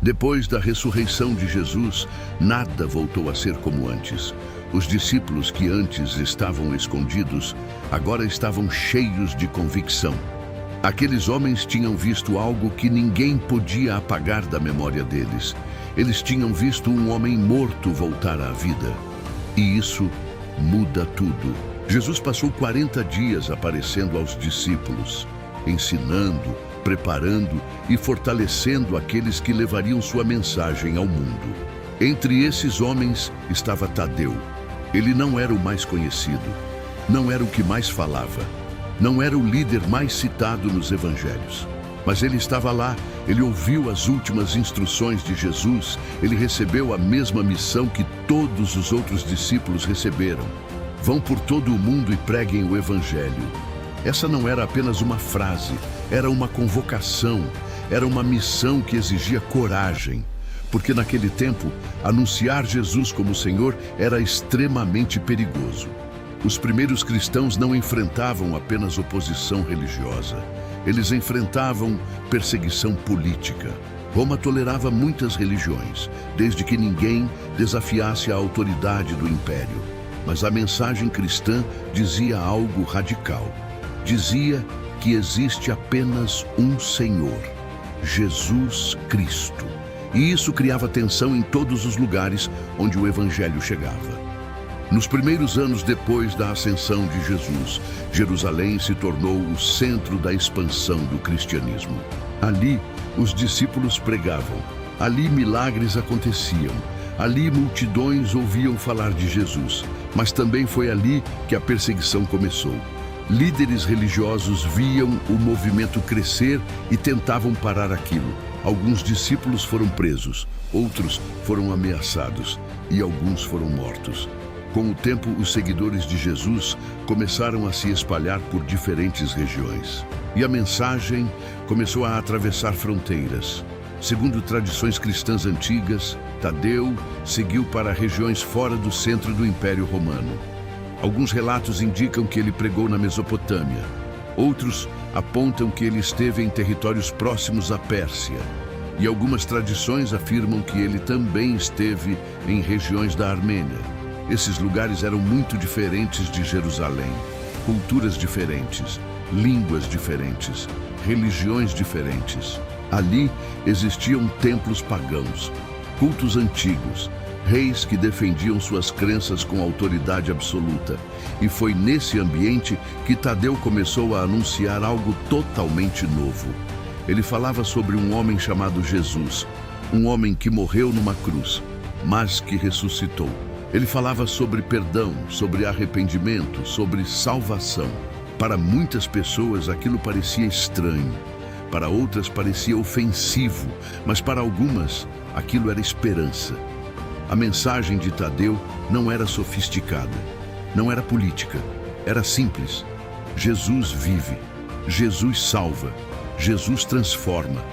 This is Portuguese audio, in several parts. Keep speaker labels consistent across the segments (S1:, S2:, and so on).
S1: Depois da ressurreição de Jesus, nada voltou a ser como antes. Os discípulos que antes estavam escondidos, agora estavam cheios de convicção. Aqueles homens tinham visto algo que ninguém podia apagar da memória deles. Eles tinham visto um homem morto voltar à vida. E isso muda tudo. Jesus passou 40 dias aparecendo aos discípulos, ensinando, preparando e fortalecendo aqueles que levariam sua mensagem ao mundo. Entre esses homens estava Tadeu. Ele não era o mais conhecido, não era o que mais falava, não era o líder mais citado nos evangelhos. Mas ele estava lá, ele ouviu as últimas instruções de Jesus, ele recebeu a mesma missão que todos os outros discípulos receberam. Vão por todo o mundo e preguem o evangelho. Essa não era apenas uma frase, era uma convocação, era uma missão que exigia coragem. Porque naquele tempo, anunciar Jesus como Senhor era extremamente perigoso. Os primeiros cristãos não enfrentavam apenas oposição religiosa. Eles enfrentavam perseguição política. Roma tolerava muitas religiões, desde que ninguém desafiasse a autoridade do império. Mas a mensagem cristã dizia algo radical. Dizia que existe apenas um Senhor, Jesus Cristo. E isso criava tensão em todos os lugares onde o Evangelho chegava. Nos primeiros anos depois da ascensão de Jesus, Jerusalém se tornou o centro da expansão do cristianismo. Ali, os discípulos pregavam. Ali, milagres aconteciam. Ali, multidões ouviam falar de Jesus. Mas também foi ali que a perseguição começou. Líderes religiosos viam o movimento crescer e tentavam parar aquilo. Alguns discípulos foram presos, outros foram ameaçados e alguns foram mortos. Com o tempo, os seguidores de Jesus começaram a se espalhar por diferentes regiões. E a mensagem começou a atravessar fronteiras. Segundo tradições cristãs antigas, Tadeu seguiu para regiões fora do centro do Império Romano. Alguns relatos indicam que ele pregou na Mesopotâmia. Outros apontam que ele esteve em territórios próximos à Pérsia. E algumas tradições afirmam que ele também esteve em regiões da Armênia. Esses lugares eram muito diferentes de Jerusalém. Culturas diferentes, línguas diferentes, religiões diferentes. Ali existiam templos pagãos, cultos antigos, reis que defendiam suas crenças com autoridade absoluta. E foi nesse ambiente que Tadeu começou a anunciar algo totalmente novo. Ele falava sobre um homem chamado Jesus, um homem que morreu numa cruz, mas que ressuscitou. Ele falava sobre perdão, sobre arrependimento, sobre salvação. Para muitas pessoas aquilo parecia estranho, para outras parecia ofensivo, mas para algumas aquilo era esperança. A mensagem de Tadeu não era sofisticada, não era política, era simples. Jesus vive, Jesus salva, Jesus transforma.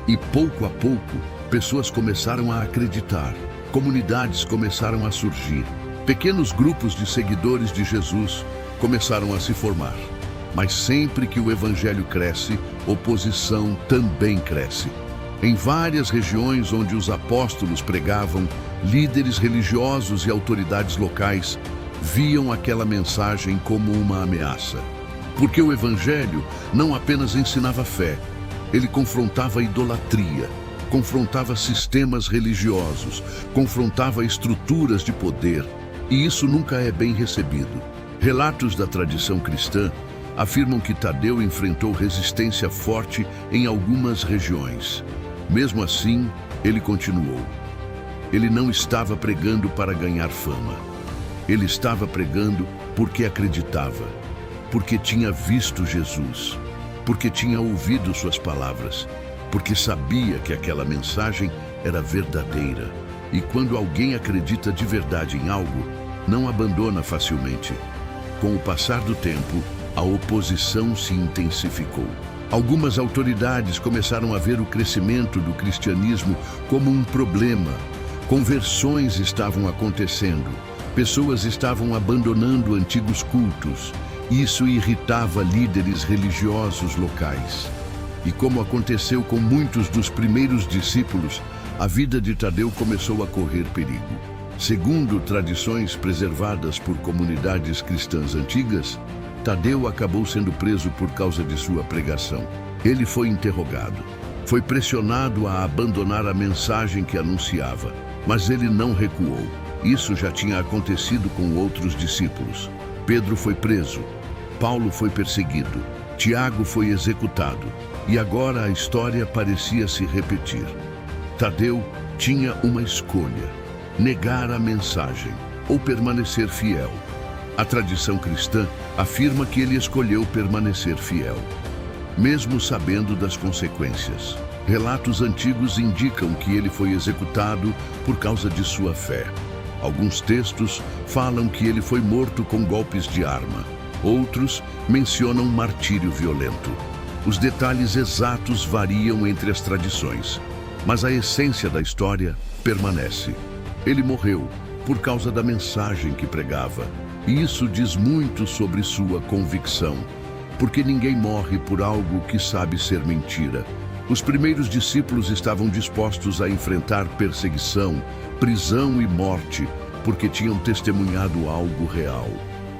S1: E pouco a pouco, pessoas começaram a acreditar, comunidades começaram a surgir, pequenos grupos de seguidores de Jesus começaram a se formar. Mas sempre que o Evangelho cresce, oposição também cresce. Em várias regiões onde os apóstolos pregavam, líderes religiosos e autoridades locais viam aquela mensagem como uma ameaça. Porque o Evangelho não apenas ensinava fé, ele confrontava a idolatria, confrontava sistemas religiosos, confrontava estruturas de poder, e isso nunca é bem recebido. Relatos da tradição cristã afirmam que Tadeu enfrentou resistência forte em algumas regiões. Mesmo assim, ele continuou. Ele não estava pregando para ganhar fama. Ele estava pregando porque acreditava, porque tinha visto Jesus, porque tinha ouvido suas palavras, porque sabia que aquela mensagem era verdadeira. E quando alguém acredita de verdade em algo, não abandona facilmente. Com o passar do tempo, a oposição se intensificou. Algumas autoridades começaram a ver o crescimento do cristianismo como um problema. Conversões estavam acontecendo. Pessoas estavam abandonando antigos cultos. Isso irritava líderes religiosos locais. E como aconteceu com muitos dos primeiros discípulos, a vida de Tadeu começou a correr perigo. Segundo tradições preservadas por comunidades cristãs antigas, Tadeu acabou sendo preso por causa de sua pregação. Ele foi interrogado. Foi pressionado a abandonar a mensagem que anunciava, mas ele não recuou. Isso já tinha acontecido com outros discípulos. Pedro foi preso, Paulo foi perseguido, Tiago foi executado, e agora a história parecia se repetir. Tadeu tinha uma escolha: negar a mensagem ou permanecer fiel. A tradição cristã afirma que ele escolheu permanecer fiel, mesmo sabendo das consequências. Relatos antigos indicam que ele foi executado por causa de sua fé. Alguns textos falam que ele foi morto com golpes de arma. Outros mencionam martírio violento. Os detalhes exatos variam entre as tradições, mas a essência da história permanece. Ele morreu por causa da mensagem que pregava, e isso diz muito sobre sua convicção, porque ninguém morre por algo que sabe ser mentira. Os primeiros discípulos estavam dispostos a enfrentar perseguição, prisão e morte, porque tinham testemunhado algo real.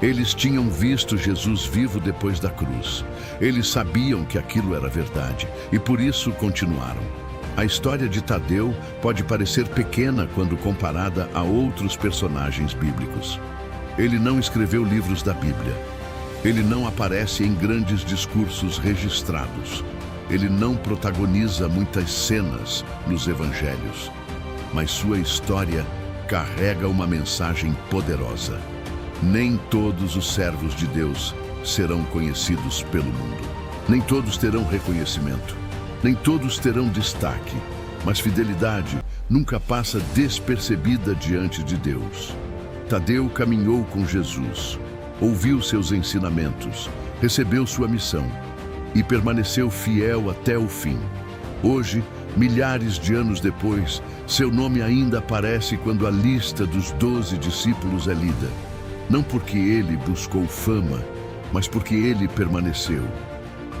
S1: Eles tinham visto Jesus vivo depois da cruz. Eles sabiam que aquilo era verdade e por isso continuaram. A história de Tadeu pode parecer pequena quando comparada a outros personagens bíblicos. Ele não escreveu livros da Bíblia. Ele não aparece em grandes discursos registrados. Ele não protagoniza muitas cenas nos evangelhos. Mas sua história carrega uma mensagem poderosa. Nem todos os servos de Deus serão conhecidos pelo mundo. Nem todos terão reconhecimento. Nem todos terão destaque. Mas fidelidade nunca passa despercebida diante de Deus. Tadeu caminhou com Jesus, ouviu seus ensinamentos, recebeu sua missão e permaneceu fiel até o fim. Hoje, milhares de anos depois, seu nome ainda aparece quando a lista dos 12 discípulos é lida. Não porque ele buscou fama, mas porque ele permaneceu.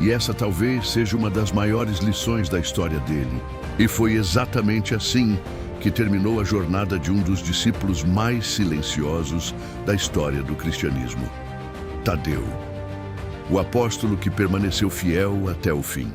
S1: E essa talvez seja uma das maiores lições da história dele. E foi exatamente assim que terminou a jornada de um dos discípulos mais silenciosos da história do cristianismo. Tadeu, o apóstolo que permaneceu fiel até o fim.